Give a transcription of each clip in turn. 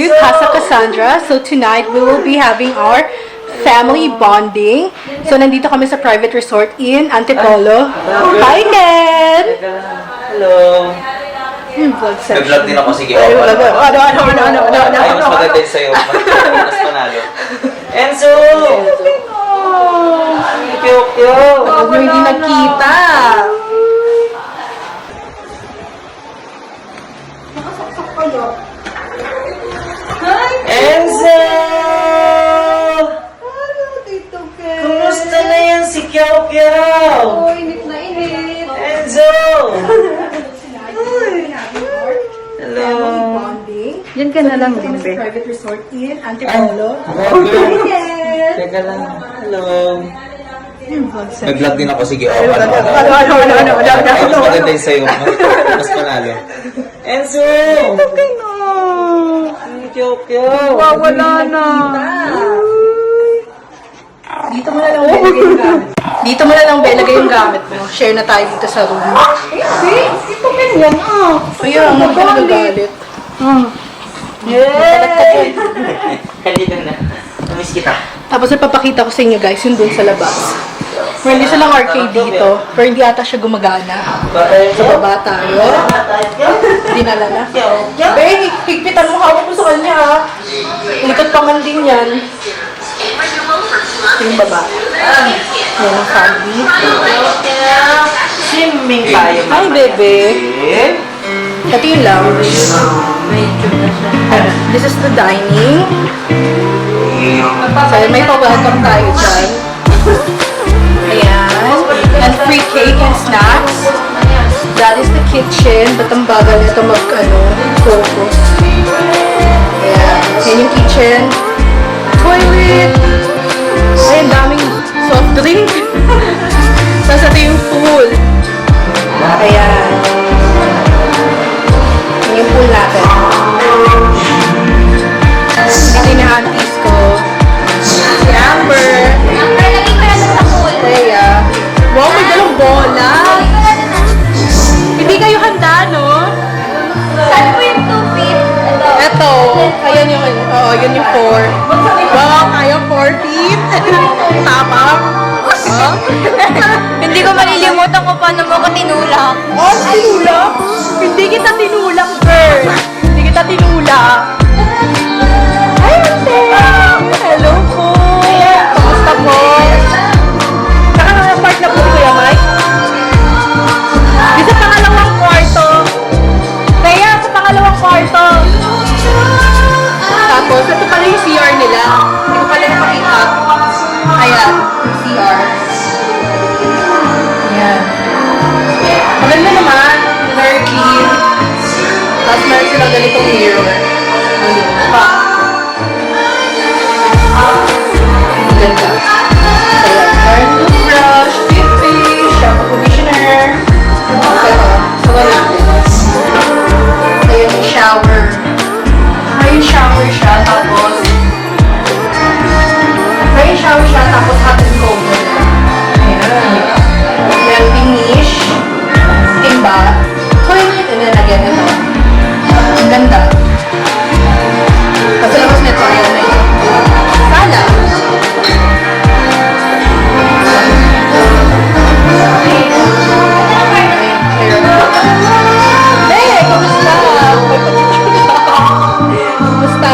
to Casa Cassandra. So tonight we will be having our family bonding. So nandito kami sa private resort in Antipolo. Hi, Ken! Hello! Vlog session. Nag-vlog din ako, sige. Ano? Ay, mas maganda yung sa'yo. Mas panalo. Enzo! Cute! Ano hindi nagkita? Enzo! Ano, Tito Ken? Kumusta na yan si Kiao Kiao? Oh, init na init. Enzo! Hello! Bonding. Yan ka na lang, Dito kami sa Bimbe. private resort in Antipolo. Teka lang. Hello! Vlog session. Nag-vlog din ako, sige. Ano? Ay, mas maganda yung sa'yo. Mas panalo. Enzo! Cute! Wala na. Dito mo na lang belagay yung gamit. Dito mo na lang belagay yung gamit mo. Share na tayo dito sa room. Ito ganyan, ah. Kaya, hindi ka nagagalit. Kanina na. Namiss kita. Tapos ipapakita ko sa inyo guys, yung dun sa labas. Meron din silang arcade dito, pero hindi ata siya gumagana. Sa baba tayo. Dinala na. Babe, higpitan mo, hawak mo sa kanya ha. Likot pa man din yan. Yung baba. Yan ang family. Swimming tayo. Hi, bebe. Ito yung lounge. This is the dining. So, may pa-welcome tayo dyan. Ayan. And free cake and snacks. That is the kitchen. Ba't ang bagal nito focus. Ayan. Yan yung kitchen. Toilet. Ay, ang daming soft drink. Tapos ito yung pool. Ayan. Yan yung pool natin. Ito yung aunties ko. Si Amber. Leia. Wow, may dalang bola. Hindi kayo handa, no? Saan po yung 2 feet? Eto. Ayan yung, yun yung 4. Wow, kaya 4 feet. Tapang. Oh. Hindi ko malilimutan kung paano mo ko tinulak. Oh, tinulak? Hindi kita tinulak, girl. Hindi kita tinulak. Hi, ate. Hello po. Kamusta po? Nakaka-part na po si Kuya Mike? Di sa pangalawang kwarto. Kaya sa pangalawang kwarto. Tapos, ito pala yung CR nila. Hindi ko pala napakita. Ayan, CR. Ayan. Maganda naman. Very clean. Tapos meron silang ganitong mirror. Ayun. Pa. Ang ganda. Ayan. Meron toothbrush, toothpaste, shampoo conditioner. Okay. So, wala. Ayan yung shower. May shower siya, tapos hot and cold na. Ayan. Meron ding niche, timba, toilet, and then again ito. Ang ganda. Kasi labas nito, ayan na yun. Sala. Hey, kamusta? Kamusta?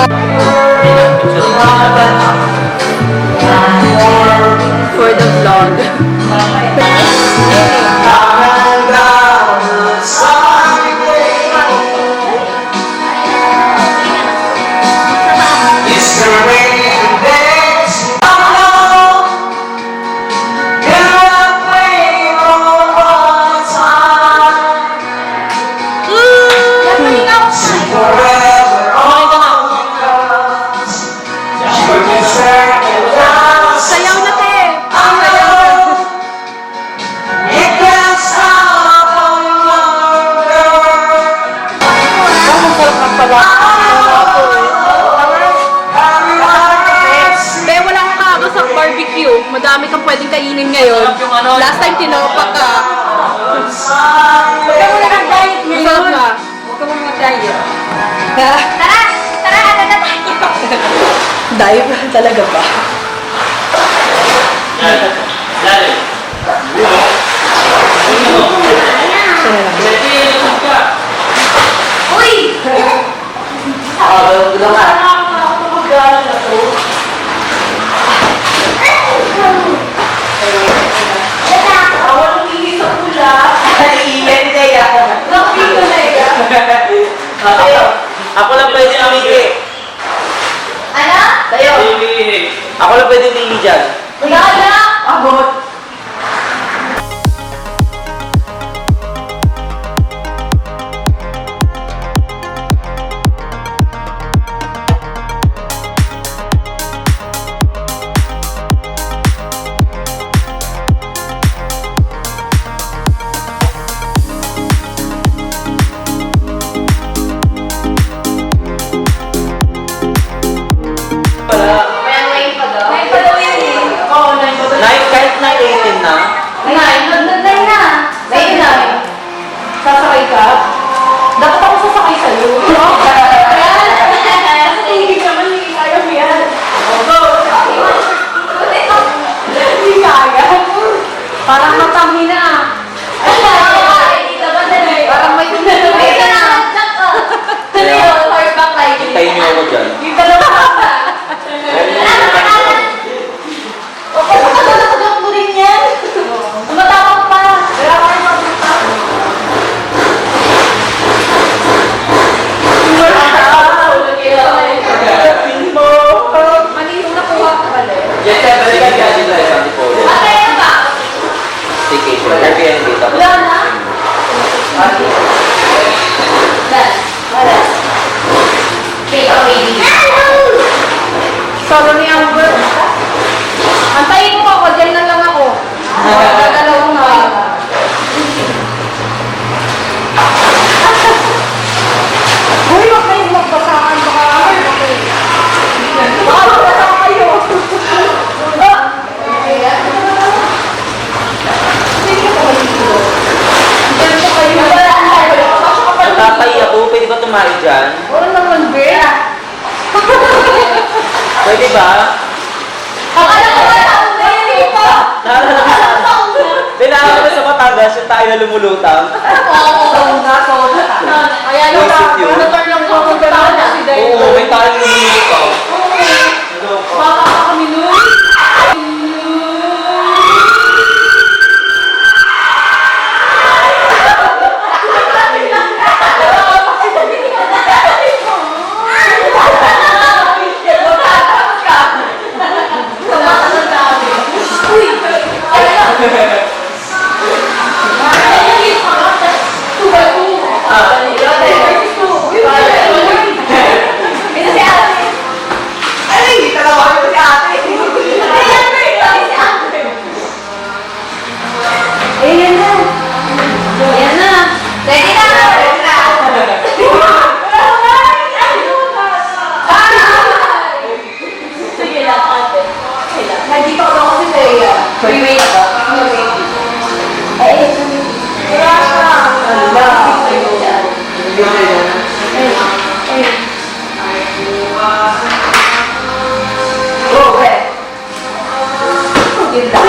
For the vlog. Sayaw na, te! Be, wala kang kago sa barbecue. Madami kang pwedeng kainin ngayon. Last time tinopa ka. Huwag ka muna mag-diet Masarap ngayon. ka. Huwag ka muna mag-diet. Ha? Tara! Tara! Ano na Dive? Talaga ba? Uy! Ako lang pwede namili. Ano? Ako lang pwede namili dyan. Wala na! Abot. May pa daw yan eh. Oo, 9 pa. Kahit 9-18 na. Nagday na. Nagday na. Sasakay ka? Dapat ako sasakay sa'yo. Hindi naman, hindi kaya mo yan. Hindi kaya. Parang matanghi na. Parang may Hintayin niyo ako dyan. Yung dalawa. Nakakadakadok mo rin yan. Tumatawag pa. Kaya kayo magpunta. Kanino nakuha ka pala? Yes, sir. Balik ka dyan dito sa Antipolo. Staycation. Airbnb. Tapos. Wala na? Solo ni Amber. Antayin mo ako, dyan na lang ako. Dadalawang na. Uy, wag kayong magbasahan. Baka magbasa kayo. Natatay ako. Pwede ba tumayo dyan? Oo naman, Bea. Pwede ba? Akala ko ba taong na yun ito? Naalala ko sa... Naalala ko sa Batangas, yung tayo na lumulutang. Kaya nung naturn lang ko kung gano'n na si Dave. Oo, may tayo lumulutang. Baka kami nun. Ayan na. Ready na. Sige lang, ate. Nandito ako lang kasi Dea. Pre-wait ba? Wala ka. Go, Be. Yun lang.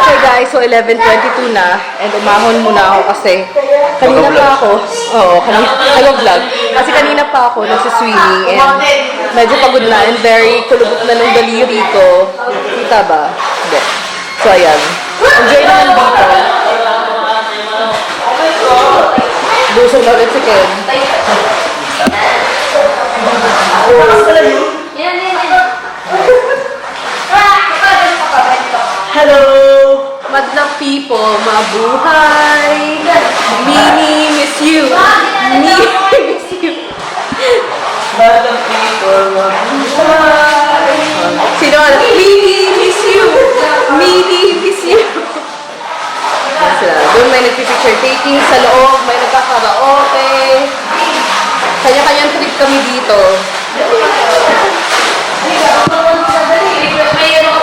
So guys, so 11:22 na and umahon muna ako kasi kanina pa ako, nag-vlog. Kasi kanina pa ako nagsiswimming and medyo pagod na and very kulubot na ng daliri ko. Kita ba? Hindi. So ayan. Enjoy naman dito. Busog na ulit si Ken. Hello! Madlang people, mabuhay! Mini miss you! Mini miss you! Madam people, mabuhay! Sino? Mini miss you! Mini miss you! Sila. Doon may nagpipicture taking sa loob, may nagkakaraoke. Kanya-kanyang trip kami dito.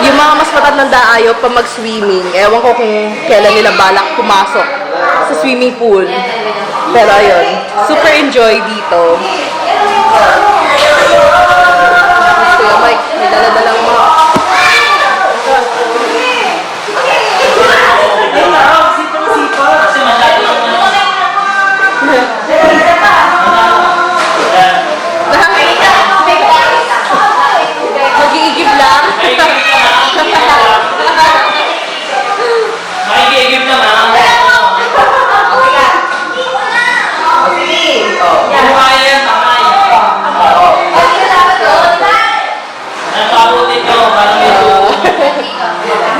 Yung mga mas matatanda ayaw pa mag-swimming. Ewan ko kung kailan nila balak pumasok sa swimming pool. Pero ayun, super enjoy dito. Kuya Mike, may dala-dalang mga... Mag-iigib lang. Makikigib naman. Kaya yan, tamay. Nakabutin ko, parang ito.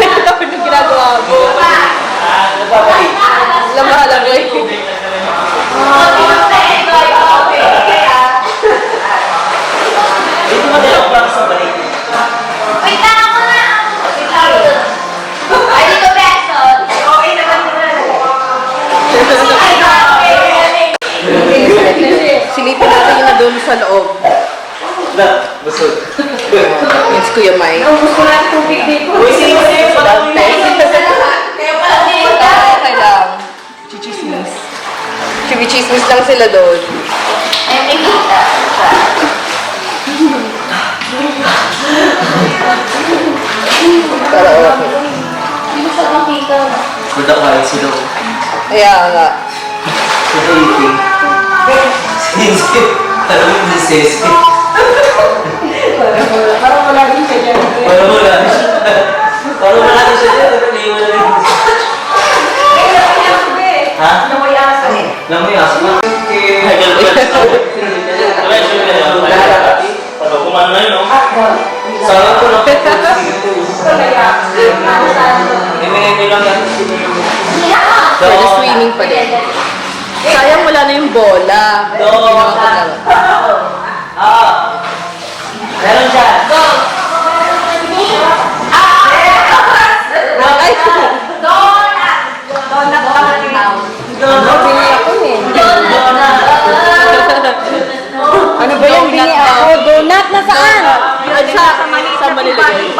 Ano yung ginagawa mo? Nagpapalik. Lamang eh. Dito madalang para sa balik. Silipin natin yung na doon sa loob. Na, busog. Yes, Kuya Mike. Uy, sino yung patawin mo? Okay lang. Chichismis. Chichismis lang sila doon. Pero okay. Budak ka, sino? Kaya nga. Sino eating? Sino? Alam mo si Ceci. Parang wala din siya dyan. Parang wala din siya. Parang wala din siya dyan. Pero hindi mo na rin. Ha? Lamoy aso. Lamoy aso? Michael Phelps. Wala siya na. Pag kumano na yun, no? Sayang ko lang. Iminigay lang yan. Pwede swimming pa din. Sayang wala na yung bola. Meron dyan. Ay! Bini ako eh. Ano ba yung bini ako? Donut na saan? At sa malilagay.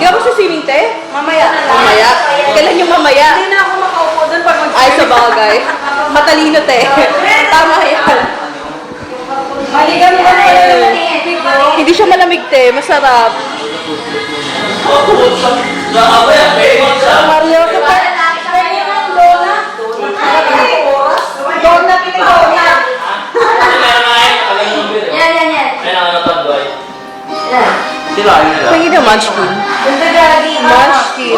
Di ba sa swimming, te? Mamaya. Mamaya? Kailan yung mamaya? Hindi na ako makaupo doon pag Ay, sa bagay. Matalino, te. Tama yan. Maligan mo na Hindi siya malamig, te. Masarap. Mario, kapag donut. Munchkin. Munchkin.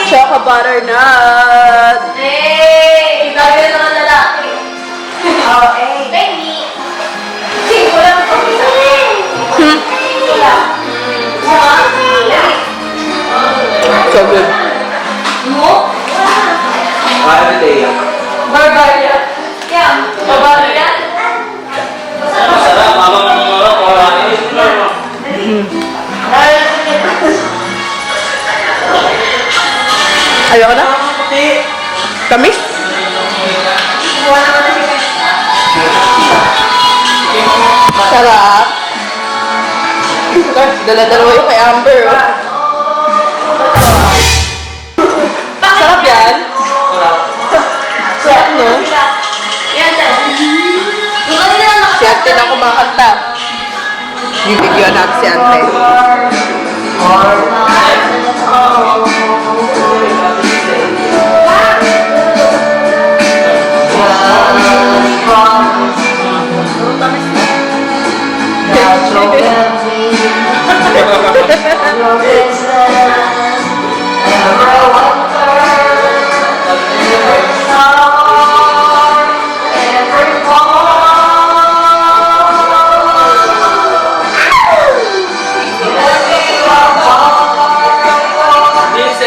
Choco butternut. Hey! Sabi na naman lalaki. Oh, eh. Baby! Wala mo pang isa. Wala. So good. Mo? Everyday. Barbarian. Yeah. Barbarian. Masarap, habang nangungulo, kawain. Ayoko na. Tamis? Sarap. Dala-dalawa yung kay Amber. Oh. Sarap yan. Sarap, no? Yan, yan. Ikaw na lang Si Ate na kumakanta. Bibigyan natin si Ate.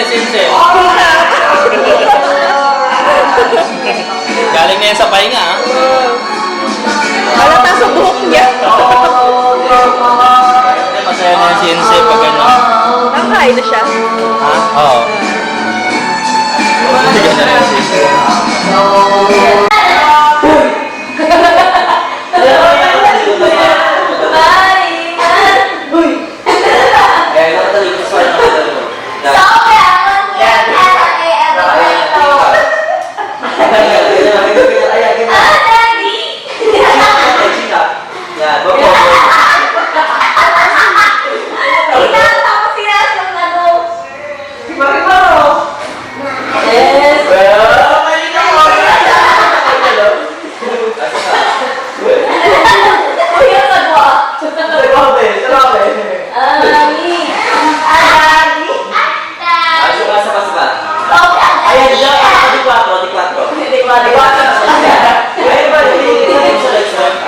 Sinse. Galing na yan sa pahinga, ha? Halata sa buhok niya. Masaya na yung sinse pag gano'n. Nakakain na siya. Ha? Oo. Bigyan na rin yung sinse.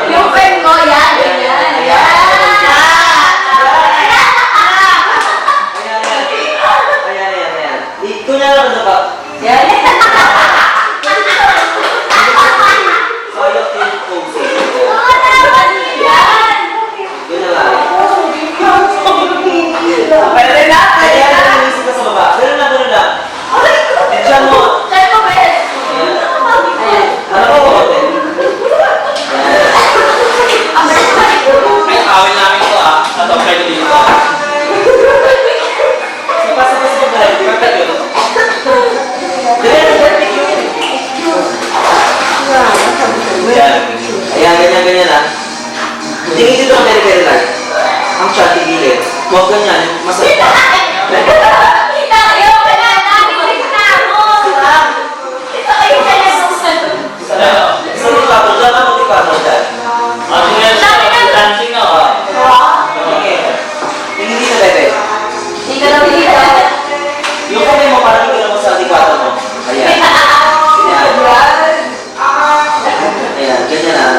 yung friend ko, yan. Ay, awin namin ito, ha? At okay ko dito. Perfect yun. Ayan, ganyan, ha? Tingin dito ang peri-peri lang. Ang siya, tigilid. Huwag ganyan, masarap pa. Isang motivator dyan, ang motivator dyan. Dancing na, ha? Tingin dito, bebe. Yung kamay mo, parang ikaw mo sa motivator mo. Ayan. Ayan. Ayan, ganyan na.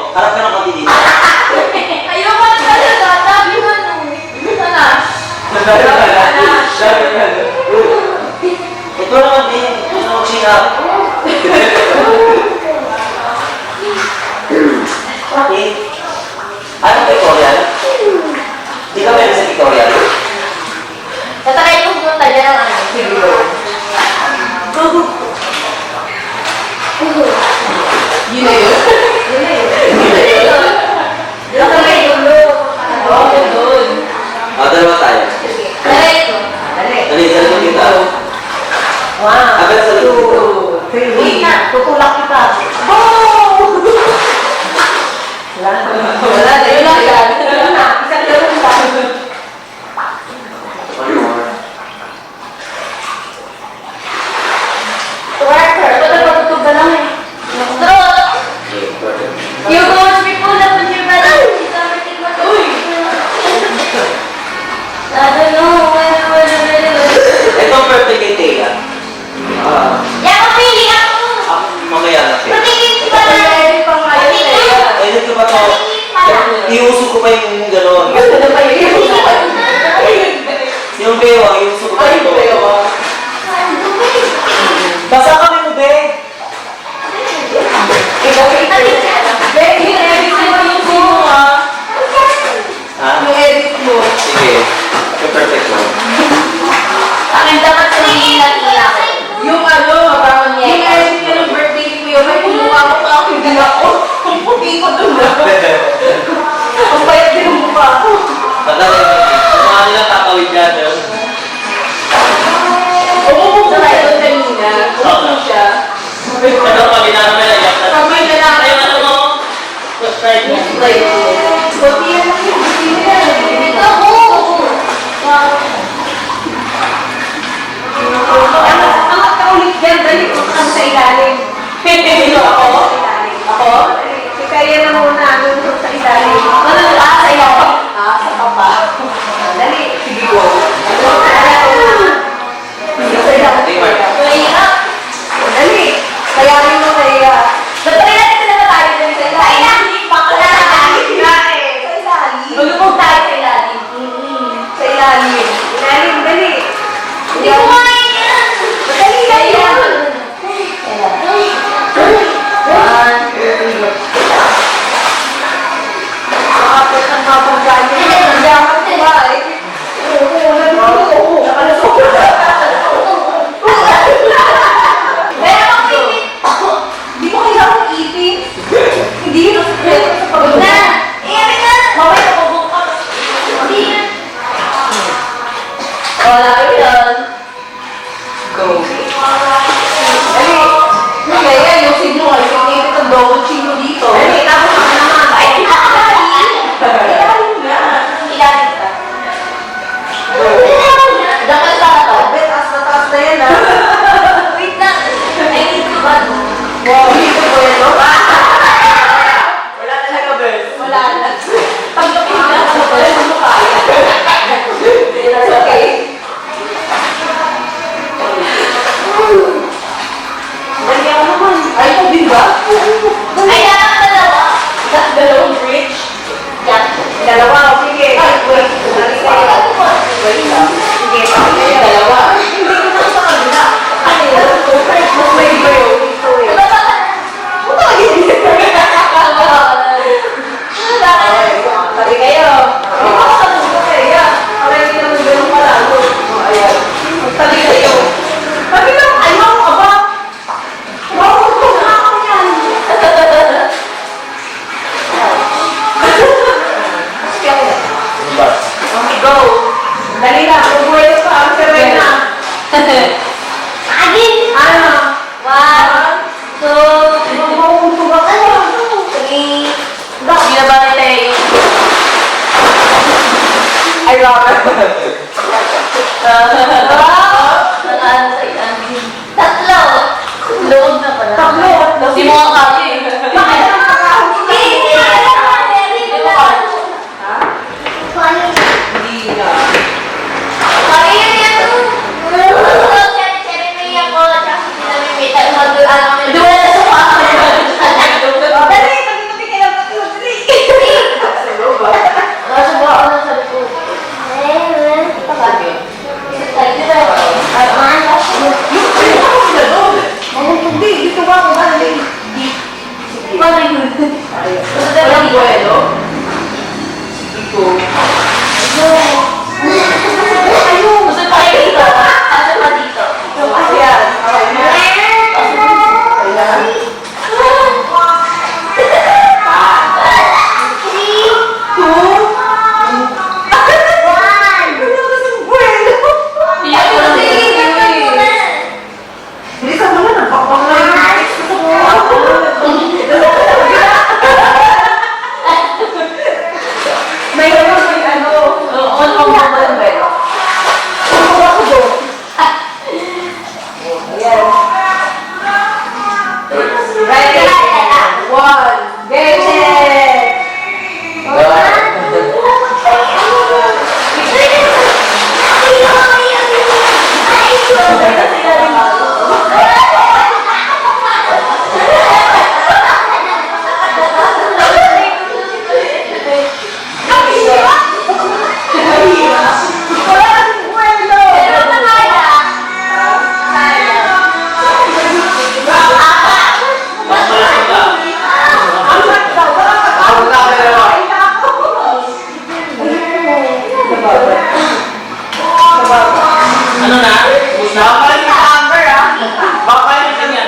Harap ka ng konti dito. Ito naman din. Ito naman siya. Okay. Anong pictorial? Di ka meron sa pictorial? Yun na yun. Dalawa tayo. Dali, mo kita. Agad sa likod dito. Tutulak kita. Wala na yun lang yan. Isang laro lang. Yung bewang, yung sukat Ay, ko. bewang. Basa kami mo, be. Becky, edit mo yung sino ah. Ha? Yung edit mo. Sige. Yung perfect mo. Akin dapat sabihin na ilang. Yung ano, yung edit niya ng birthday ni Kuya, may kumuha ko pa ako, hindi ako. Ang puti ko dun na. Ang payat din ang mukha ko. Pagkakit mo. Mga nila kakawid dyan. Umupo siya doon kanina. Umupo siya. Ito pag ginagawa na iyak na. Kamay na lang. Ay, ano mo? Subscribe mo. Like, puti yan lang yung puti na yan. Ang kaulit dyan, dali ko sa ilalim. Sino ako? Ako? Kaya na muna nung sa ilalim. Ano na? Sa ilalim? Sa papa. Dali. Sige ko. Sa ilalim. Dali. Kaya rin mo kaya. Ba't rin natin sila tayo dyan sa ilalim? Sa ilalim! Bakla na tayo! Sa ilalim. Lulubog tayo sa ilalim. Sa ilalim. Ilalim, dali. Hindi ko kaya yan! Dali lang yun. Makapit ang mapagkanya. Hindi ako ba eh. Meron akong pipit! Hindi mo kailangan ipin. Hindi yun ang sekreto sa pagod. Na! Iyamin na! Mamaya napabok ka. Hindi na! Wala ka yan. Go. Dali. Kaya yung signal, yung ipit ang double chino dito. Dali, tapos ka naman. Ay, ilalim na. Ilalim ka. Dapat lang ako. Bet, taas na taas na yan ah. Wait na! I need to ba? Wow, dito po yan, no? Wala talaga, Bet. Wala na. Tanggapin na ako pala sa mukha. That's okay. Dali ako naman. Ay, ito din ba? Ay, dapat dalawa! Dalawang bridge. Yan. Dalawa, sige. Ay, wait. Dali kayo. Wait lang. Sige, sige. Dalawa. Hindi ko na sa kanila. Ano yan? Mas may iba yun. Ito eh. Puto, hindi. Tabi kayo. Hindi ko nakatulog kayo. Para hindi naman ganun palalo. Ayan. Tabi kayo. Tabi lang. Ayaw ka ba? Wow, ito na ako yan. Sige ako. Ba? Okay, go. Dali na. Bubuhay pa. Ang sabay na. Agin! Ano? 1, 2, Mabubuto ba kayo? 3. Ginabali tayo. I love it. Nakaan sa ilalim. Tatlo! Loob na pala. Tatlo. Hindi mo kakaya eh. Bakit ang kakahuli? Hindi mo kakaya. Hindi na. Kaya yan to. Cherry may ako. Tsaka sila may metal. Hindi wala na sa paa. Dali, tabi-tabi kayo. Tatlo, dali. Sa loob, ah. Nasa ba ako sa likod? Sabi. Isa tayo Ano na? Bawal ka, Amber, ah. Bawal ka niya.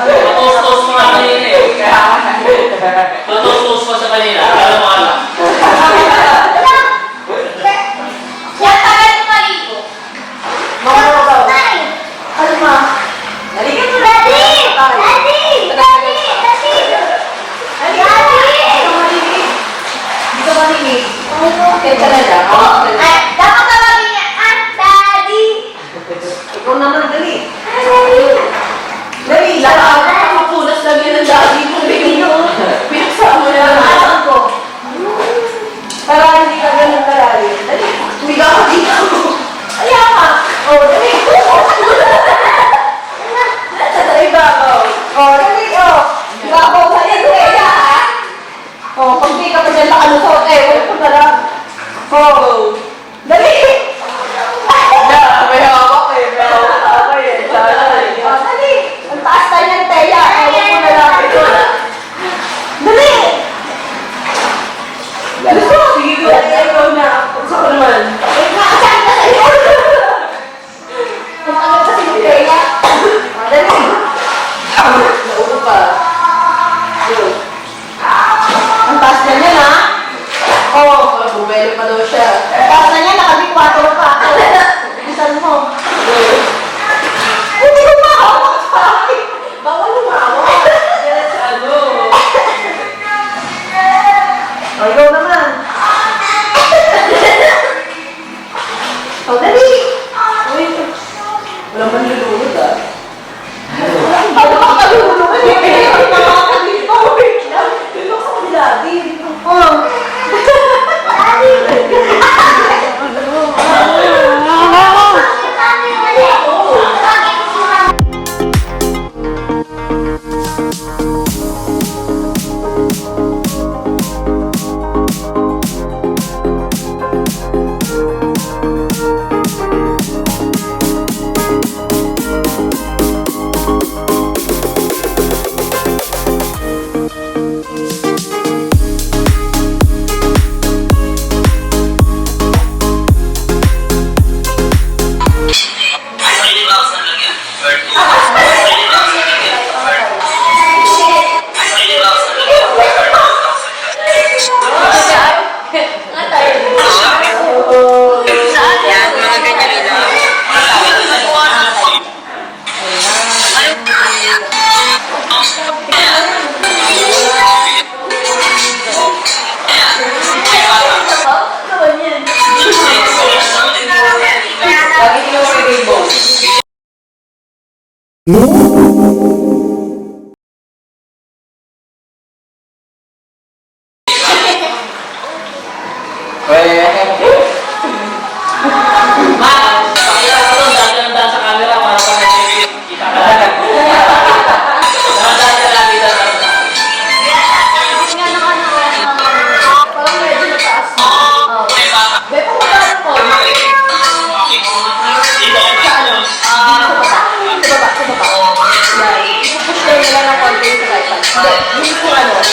Totos mo nga kanina eh. Totos mo sa kanina. Alam mo alam. Yan tagal yung maligo. Ano ma? Halika mo, Daddy! Daddy! Daddy! Daddy! Daddy! Hindi ka marinig. Kaya talaga. Ay, dapat tawagin niya, Daddy! Ikaw naman, dali. Daddy! Dali, Nakapunas lang yun ng daddy mo. Pinaksa mo na. Alam ko. Para hindi ka ganun kalalim. Dali. Humiga ka dito. Kaya ka. Oh, dali. Sa ibabaw. Oh, dali. Oh. Ibabaw sa iyo. Kaya ha. Oh, pag di ka pa dyan nakalusot, wala ko na lang. Oh. Dali. May hawak eh. May hawak eh. Oh, dali. Ang taas tayo ng teya. Ewan ko na lang. Dali. Gusto mo? Sige ko. Ikaw na. Gusto ko naman. Nakasaan ka sa iyo. Ang tagal kasi ng teya. Oh, dali. Naupo pa. Yun. Ang taas na niya, ha? Oo. Bumelo pa daw siya. Ang taas na niya, nakabikwatro pa. Bisan mo. Hindi ko mahawak sa akin. Bawal lumawak. Ano? O, ikaw naman. O, dali. Uy. Wala man lulunod ah. Ano ba kalulungan? Hindi ko nakaka dito. Wait lang. Tulog sa kabila. Dito. Oh. Pakita ko doon. Daan sa camera para pag kita ka lang. Daan ka lang. Kita ka lang. Parang medyo mataas na. Beto mo ka ko. Sa baba. Yan. Ipupush lang nila ng konti sa right hand. Hindi. Hindi ko ano. Yan.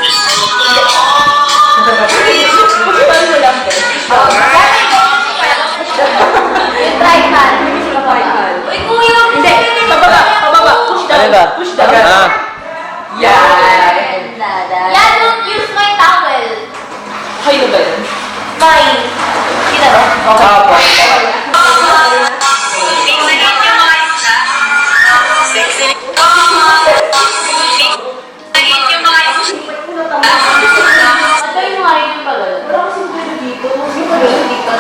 Push mo lang, be. Yung tripod. Right hand. Uy, kuya! Hindi. Pababa. Pababa. Push down. Ano ba? Push down. Ah. Yan. Yan, don't use my towel. Kayo ba yun? Mine. Kita ba? Antayin mo nga rin yung pagano. Wala kasing pwede dito. Yung pagano dito.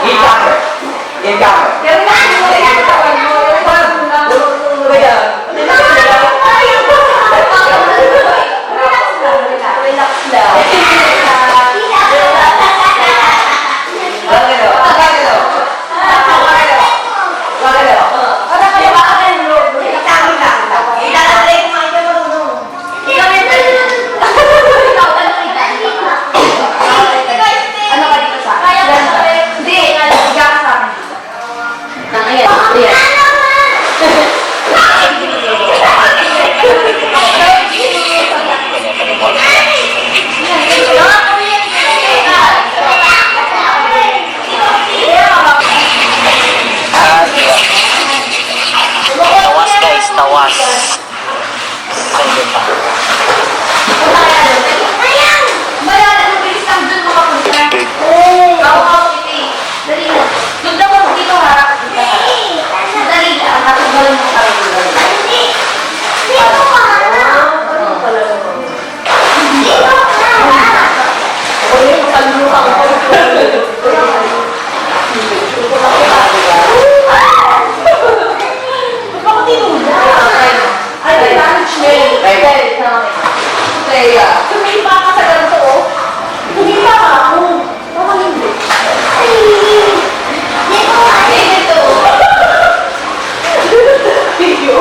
Yung nasa mo yung katawan mo, yung parang kaya. Relax lang. Ano ka dito sa akin? Hindi, naliga ka sa akin. Ayan. Tawas guys, tawas. Tumipa ka sa ganito, oh. Tumipa ka ako. Baka hindi. Video.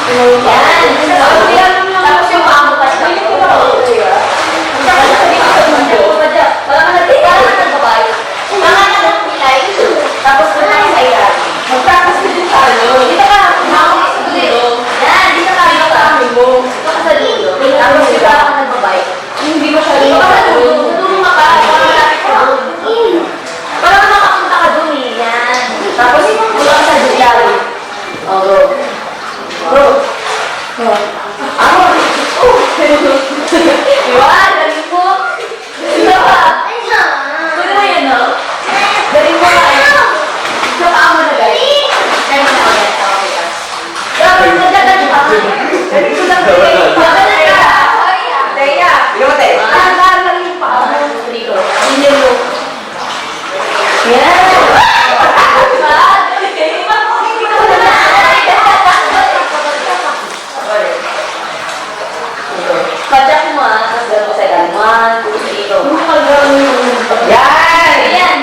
Very bad. Tapos yung maamukas na tapos doon tayo sa ilan. Mag-practice din tayo. Dito ka, maamukas sa dulo. Yan, dito tayo sa amin mo. Dito ka sa dulo. Tapos dito ka nagbabay. Hindi mo siya dito. Dito ka sa dulo. Tutulong ka para malapit ka doon. Para makapunta ka doon eh. Yan. Tapos dito ka sa dulo. Oo. Bro. Ako. Iwan, galing mo. Dito ka. Pwede mo yan, no? Galing mo ka. Sa paa mo na guys. Kaya mo na ulit. Dapat nagdagan ka. Galing ko lang galing. Magalan ka. Teya. Tahan lang yung paa mo. Rico. Hindi mo. Yan. Pajak mo ah. Tapos gano'n ko sa ilan. 1, 2, 3, go. Yan! Yan!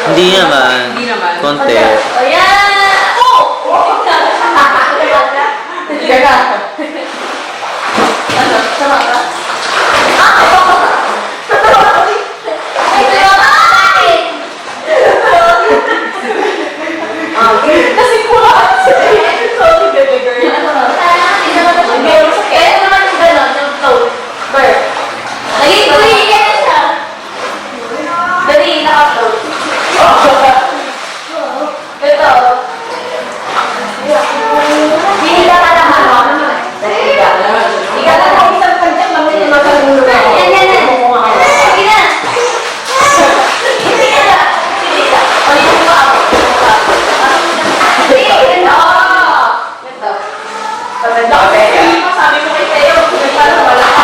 Hindi naman. Konti. Ayan! Oh! Ano? Sama ka? Kasi kuha. Sorry, baby girl. Kaya naman yung gano'n, yung float. Bird. Naging tuloy yan siya. Dali, naka-float. Ito. Hinila ka naman, no? Dali ka. Ika na lang isang panjang naman yung magkagulo. Yan. Sige na. Sige na. O, yung mga ako. Sabi mo kay Teo, parang wala ka.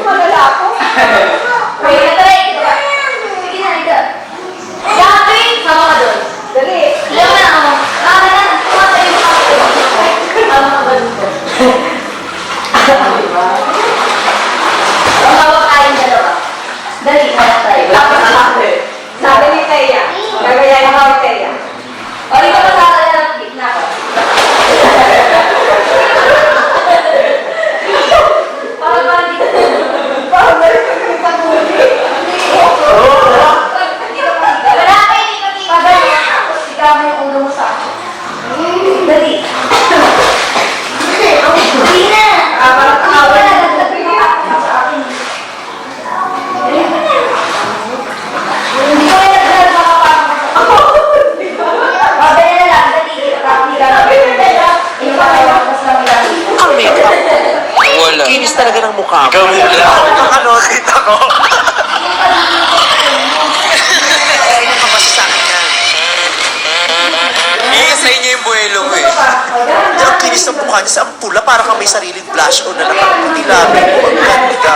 Magala ako. Wait, try. Sige na, ika. Gabi! Sama ka doon. Dali. Alam mo na ako. Na. Tumatay mo ako. Tama ka ba dito? Ang hawak tayong dalawa. Dali, hawak tayo. Sabi ni Teya. Gagaya yung hawak Teya. O, ikaw na sa gitna ko. mukha mo. Ano, kita ko. Ay, nakabasa sa akin yan. Sa inyo yung buhelo ko eh. Ang kinis ng mukha niya sa ampula, para kang may sariling blush on na nakaputi labi mo. Ang ganda.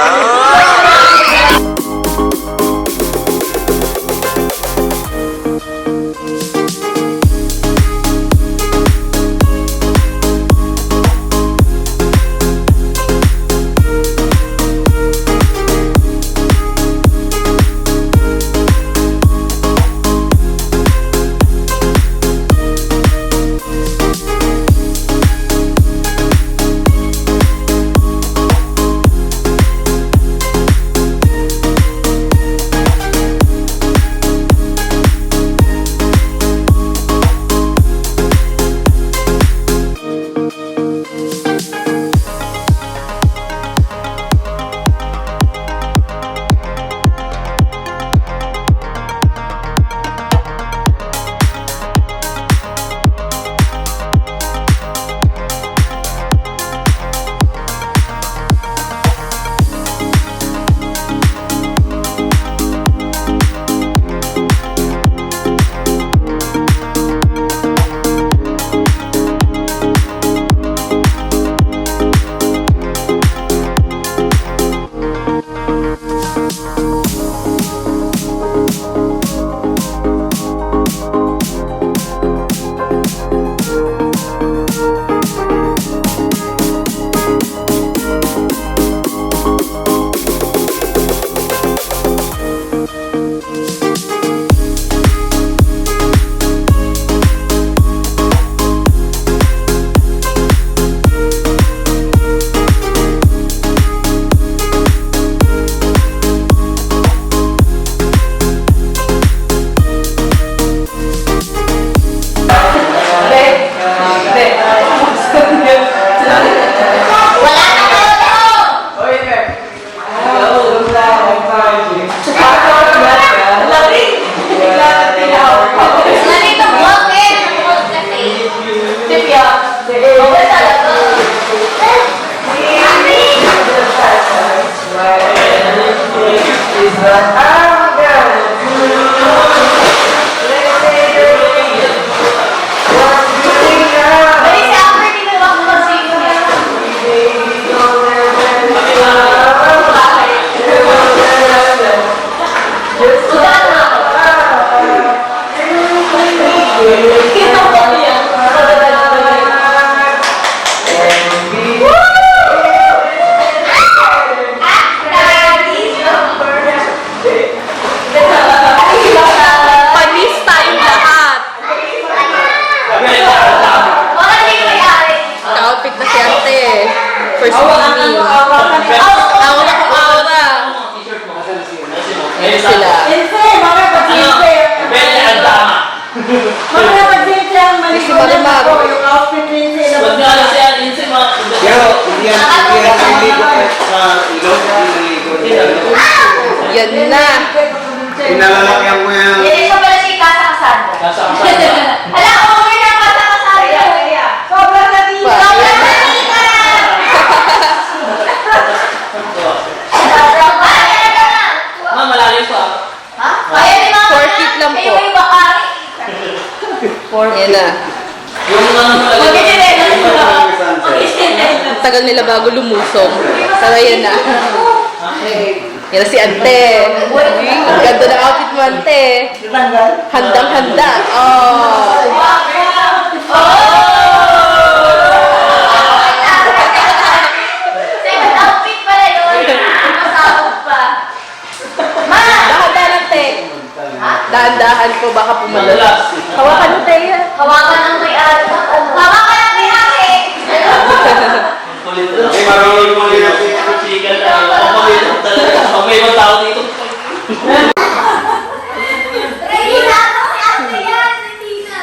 Yan na. Pinalalakyan ko yan. Yan isa pala si Kasa Kasanda. Alam ko, okay na Kasa Kasanda. Sobrang natin. Sobrang natin. Ma, malalim pa. Ha? Kaya ni Mama 4 feet lang po. Kayo yung bakari. Yan na. Yung malalim. Mag-isinay na. Tagal nila bago lumusong. Pero yan na. Yan na si Ante. Ang ganda ng outfit mo, Ante. Handang-handa. Oh. Second outfit pala yun. Masabog pa. Ma! Dahan-dahan, Ante. Dahan-dahan po, baka pumalas. Madalas. Hawakan mo, Teya. Hawakan ng may-ari. Hawakan ng may-ari. Kulit na. Ay, marunong mo rin natin. Chicken na. Ang pamilya talaga. Pag may ibang tao dito. Regina, ano kay ate yan? Regina.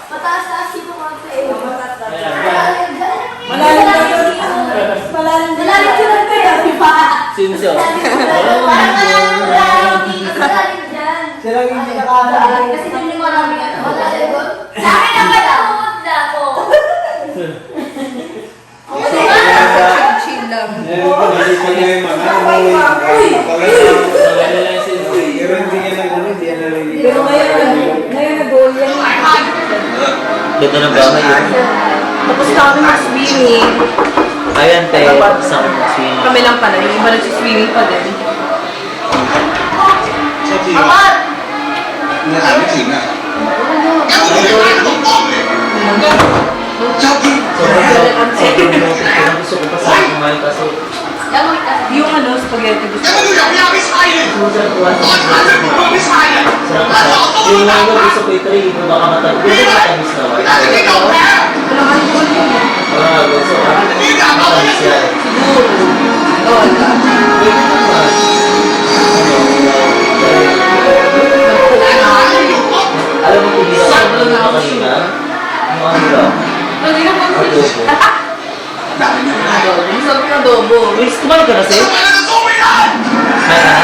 Mataas-taas dito konti. Malalim na yun. Malalim na Malalim yun ang kaya, di ba? Sino siya? Parang malalim dito. Malalim dyan. Sila yung hindi nakakain. Kasi dun yung marami ano. Malalim doon. Sa akin ang malawot na ako. Chill lang. Pero hindi yan hindi yan naliligo. Pero ngayon nag-goal yan. Ganda ng bahay yun. Tapos na kami mag-swimming. Ayan, te. Sa swimming. Kami lang pala, yung iba nagsiswimming pa din. Apat! Gusto ko pa sa kumain kaso Lamoy ka. Yung ano, spaghetti gusto ko. yung mga gusto ko i-try, kung baka matag. Gusto ko matamis naman. Gusto ko matamis yan. Oo, Alam mo kung hindi ako kanina, yung ano lang, adobo. Sabi ng adobo. Wait, kumain ka na, Seth? Ay, ha?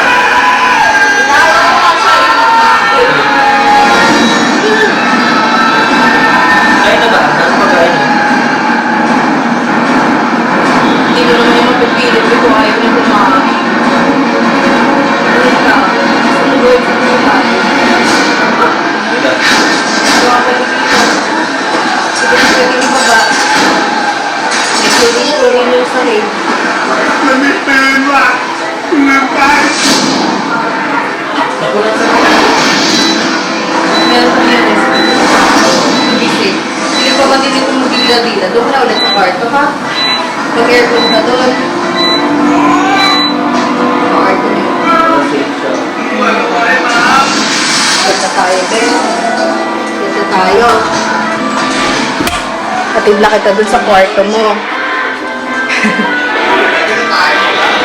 Ay, na ba? Nasa pagkain mo? Hindi ko naman yung mapipilit ko kung ayaw niya kumain. Ano ka? Sunod sa kumain. Wala. Gawa pa dito. Sige, sige, yung baba. Ituloy yung sahig. Nakulat sa Meron kami yung recipe. Kasi, hindi pa ba din ito magdila-dila? Doon ka na ulit sa kwarto, ha? Mag-aircon ka doon. Mag-aircon yun. safe siya. Ganda tayo, Ben. Ganda tayo. Atid na kita dun sa kwarto mo.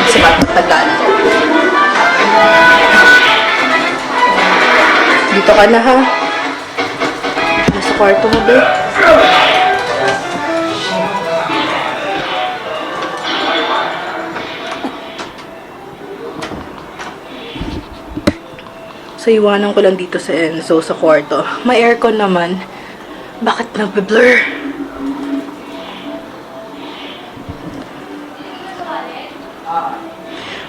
Sipat ng tagaan ko. Dito ka na, ha? Nasa kwarto mo, Ben. So, iwanan ko lang dito sa Enzo, sa kwarto. May aircon naman. Bakit nagbe-blur?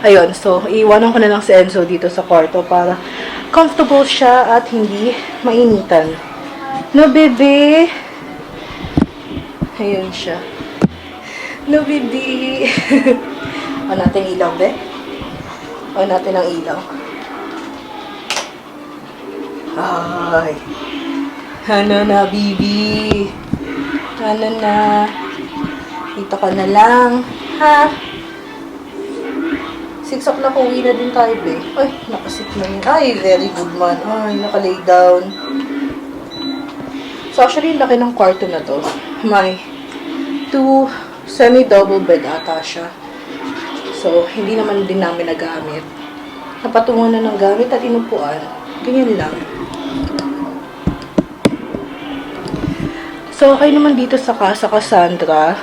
Ayun, so, iwanan ko na lang si Enzo dito sa kwarto para comfortable siya at hindi mainitan. No, bebe? Ayun siya. No, bebe? O natin ilaw, be? O natin ang ilaw. Ay. Ano na, bibi? Ano na? Dito ka na lang. Ha? 6 o'clock uwi na din tayo, be. Ay, nakasit na yun. Ay, very good man. Ay, nakalay down. So, actually, yung laki ng kwarto na to. May 2 semi-double bed ata siya. So, hindi naman din namin nagamit. Napatungan na ng gamit at inupuan. Ganyan lang. So, okay naman dito sa Casa Cassandra.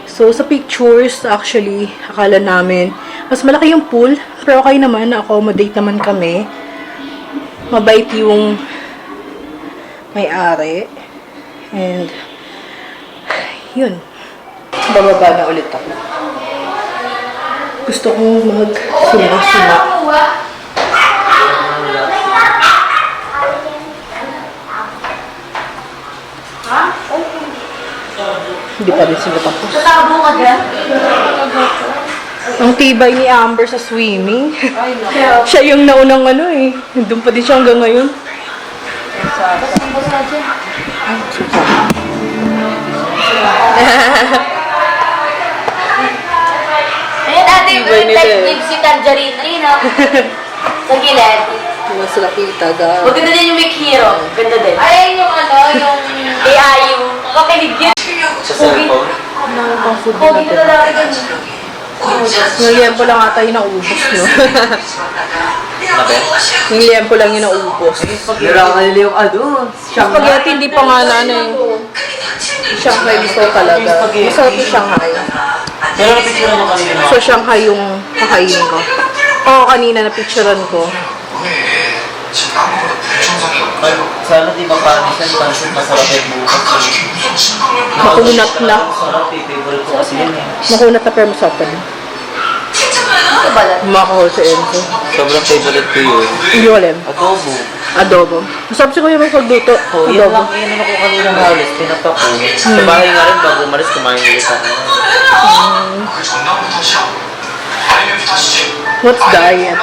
So, sa pictures, actually, akala namin, mas malaki yung pool. Pero okay naman, na-accommodate naman kami. Mabait yung may-ari. And, yun. Bababa na ulit ako. Gusto kong mag-suma-suma. Hindi pa rin sila tapos. Tatabo ka dyan? Ang tibay ni Amber sa swimming. Siya yung naunang ano eh. Doon pa din siya hanggang ngayon. Ayun, ate, Tibay nila eh. like si Tangerine. Ayun, no? Sa gilid. Mas nakita ga. Maganda din yung Make Hero. Ganda din. Ay, yung ano, yung AI, yung kakilig yun. Sa cellphone. Ano pang food Pogi na natin? lalaki ganun. Yung yempo lang ata yung naubos, no? na ba? Yung liempo lang yung naubos. Narakalili yung doon. Spaghetti, hindi pa nga na ano eh. Shanghai gusto ko talaga. Masarap yung Shanghai. Pero napicture mo kanina. So, Shanghai yung kakainin ko. Oo, kanina napicturean ko. Sana di ba panisan, pansin masarap yung bukas. Makunat na. Masarap eh, favorite ko kasi yun eh. Makunat na pero masarap pa din. Makahol sa Enzo. Sobrang favorite ko yun. Hindi ko alam. Adobo. Adobo. Masarap si Kuya may pagluto. Oh, yan Adobo. lang, yan ako kanina halos, pinapak ko. Sa bahay nga rin, bago umalis, kumain ulit ako. What's diet?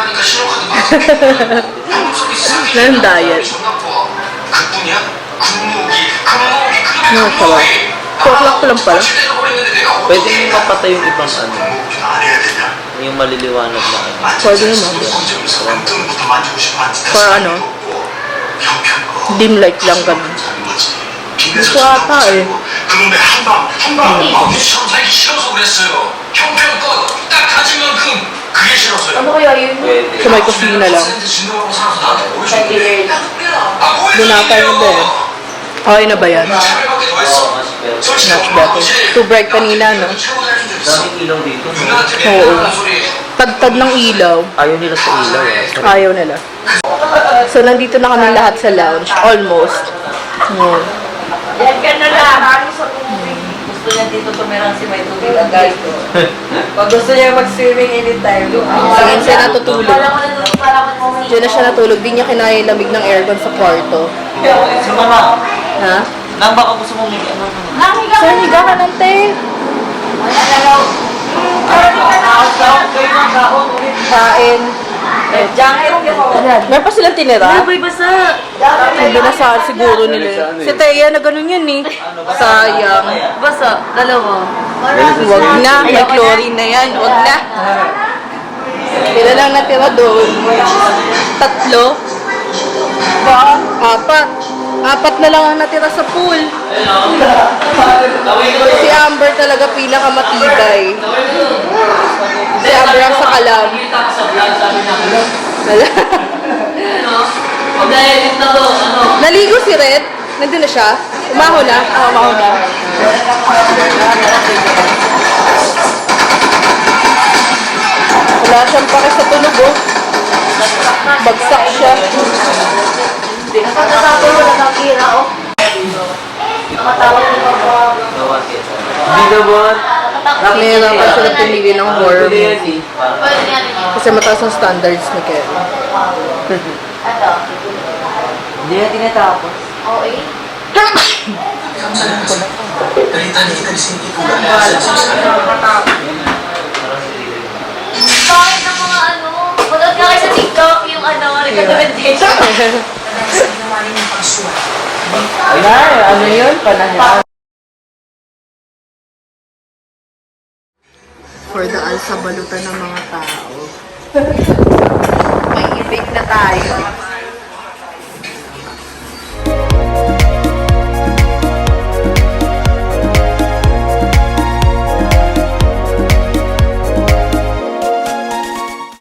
Anong diet? Ano pala? 2 o'clock pa lang pala. Pwede mo mapatay yung ibang ano. Yung maliliwanag na ano. Pwede naman. For ano? Dim light lang ganun. Hindi ko ata eh. 그놈의 한방 살기 싫어서 그랬어요. 형편껏 딱 가진 만큼 그게 싫었어요. Ano kaya yun? Pwede. Sa may kusina lang. 진동하고 살아서 나한테 보여줄게. Binatay mo ba eh? Okay na ba yan? 차별밖에 더 Oo, 했어. mas better. 솔직히 Much better. Too bright kanina, no? 최고 잘해준 적 있어. Daming ilaw dito. no? 누나한테 Oo. 내려가는 소리. Tagtad ng ilaw. Ayaw nila sa ilaw eh. Ayaw nila. So, nandito na kami lahat sa lounge. Almost. Yan ka na lang. Gusto niya dito tumirang si may tubig ang guide ko. Pag gusto niya mag-swimming anytime, Saan siya natutulog? Kala ko na doon, parang ko Diyan na siya natulog. Di niya kinaya yung lamig ng aircon sa kwarto. Sige na. Ha? Nang baka gusto mo may ano naman. Nahiga Sir, higa ka ng te. Kain. Meron pa silang tinira? May basa. Binasaan siguro nila. Si Teya na ganun yun eh. Sayang. Basa. Dalawa. Huwag na. May chlorine na yan. Huwag na. Ilan lang natira doon? 3? Apat. Apat na lang ang natira sa pool. Si Amber talaga pinakamatibay. Si Amber ang sakalam. Wala. Mag-edit na to. Ano? Naligo si Red. Nandun na siya. Umaho na. Umaho na. Wala siyang pake sa tunog, oh. Bagsak siya. Pagkatapos wala nang kira, oh. Nakatawag ni Papa. Gawa siya. Hindi naman. Mayroon pa siya pumili ng horror Pwede yan movie. eh. Parang- Pwede nga rin. Kasi mataas ang standards ni Ken. Ano? Hindi na tinatapos. Okay. Bakit ng mga ano? Manood ka kayo sa TikTok yung ano, recommendation. Ano yun? Panahon. For the alsa balutan ng mga tao. May ibig na tayo.